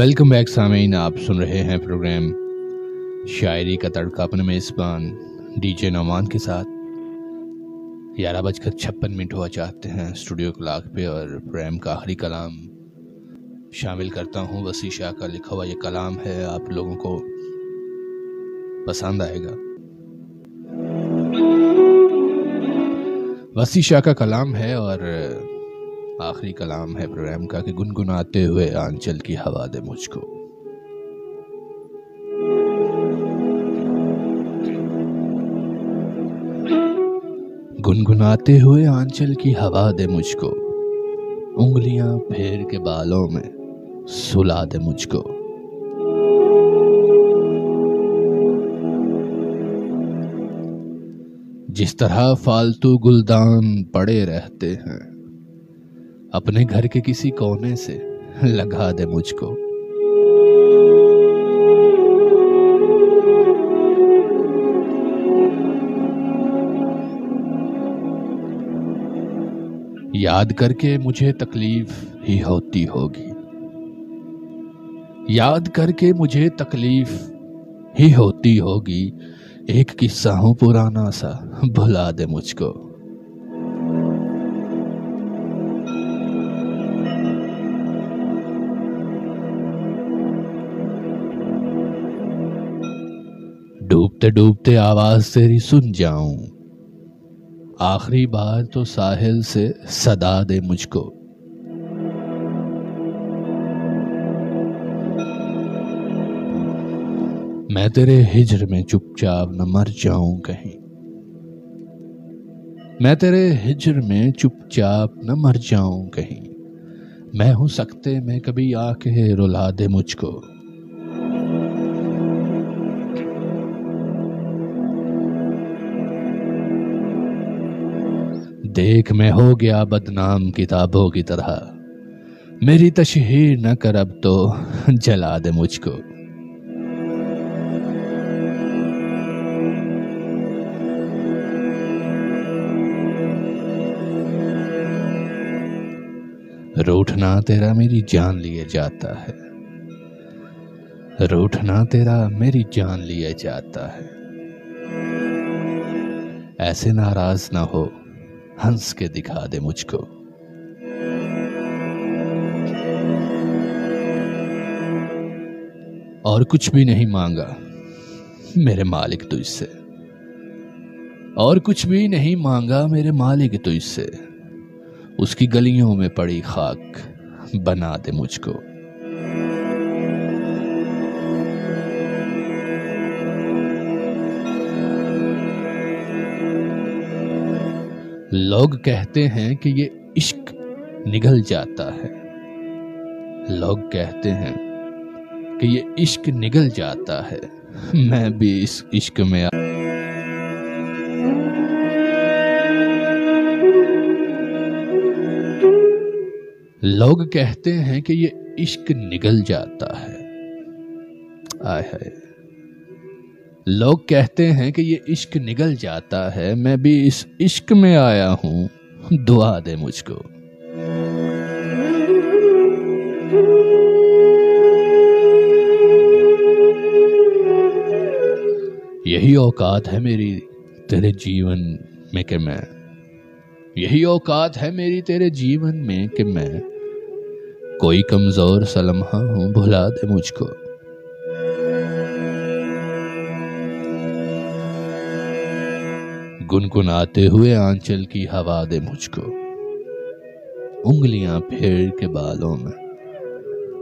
Welcome back सामीन, आप सुन रहे हैं प्रोग्राम शायरी का तड़का अपने मेज़बान डीजे नौमान के साथ। 11:56 हुआ चाहते हैं स्टूडियो क्लॉक पे और प्रोग्राम का आखिरी कलाम शामिल करता हूँ। वसी शाह का लिखा हुआ ये कलाम है, आप लोगों को पसंद आएगा। वसी शाह का कलाम है और आखिरी कलाम है प्रोग्राम का कि गुनगुनाते हुए आंचल की हवा दे मुझको। गुनगुनाते हुए आंचल की हवा दे मुझको, उंगलियां फेर के बालों में सुला दे मुझको। जिस तरह फालतू गुलदान पड़े रहते हैं, अपने घर के किसी कोने से लगा दे मुझको। याद करके मुझे तकलीफ ही होती होगी, याद करके मुझे तकलीफ ही होती होगी। एक किस्सा हूं पुराना सा, भुला दे मुझको। डूबते डूबते आवाज तेरी सुन जाऊं, आखिरी बार तो साहिल से सदा दे मुझको। मैं तेरे हिज्र में चुपचाप न मर जाऊं कहीं, मैं तेरे हिज्र में चुपचाप न मर जाऊं कहीं। मैं हूं सकते में कभी आके रुला दे मुझको। देख मैं हो गया बदनाम किताबों की तरह, मेरी तशहीर न कर अब तो जला दे मुझको। रूठना तेरा मेरी जान लिए जाता है, रूठना तेरा मेरी जान लिए जाता है। ऐसे नाराज ना हो, हंस के दिखा दे मुझको। और कुछ भी नहीं मांगा मेरे मालिक तुझसे, और कुछ भी नहीं मांगा मेरे मालिक तुझसे। उसकी गलियों में पड़ी खाक बना दे मुझको। लोग कहते हैं कि ये इश्क निगल जाता है, लोग कहते हैं कि ये इश्क निगल जाता है। मैं भी इस इश्क में लोग कहते हैं कि ये इश्क निगल जाता है। आय हाय, लोग कहते हैं कि ये इश्क निगल जाता है। मैं भी इस इश्क में आया हूं, दुआ दे मुझको। यही औकात है मेरी तेरे जीवन में कि मैं, यही औकात है मेरी तेरे जीवन में कि मैं कोई कमजोर सा लम्हा हूं, भुला दे मुझको। गुनगुनाते हुए आंचल की हवा दे मुझको, उंगलियां फेर के बालों में,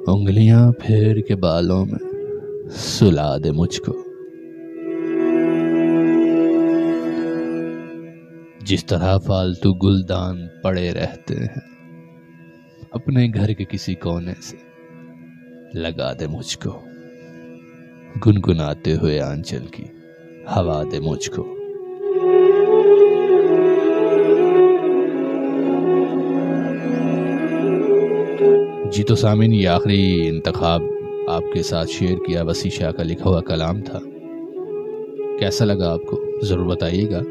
उंगलियां फेर के बालों में सुला दे मुझको। जिस तरह फालतू गुलदान पड़े रहते हैं, अपने घर के किसी कोने से लगा दे मुझको। गुनगुनाते हुए आंचल की हवा दे मुझको। जी तो सामीन, ये आखिरी इंतखाब आपके साथ शेयर किया वसी शाह का लिखा हुआ कलाम था। कैसा लगा आपको ज़रूर बताइएगा।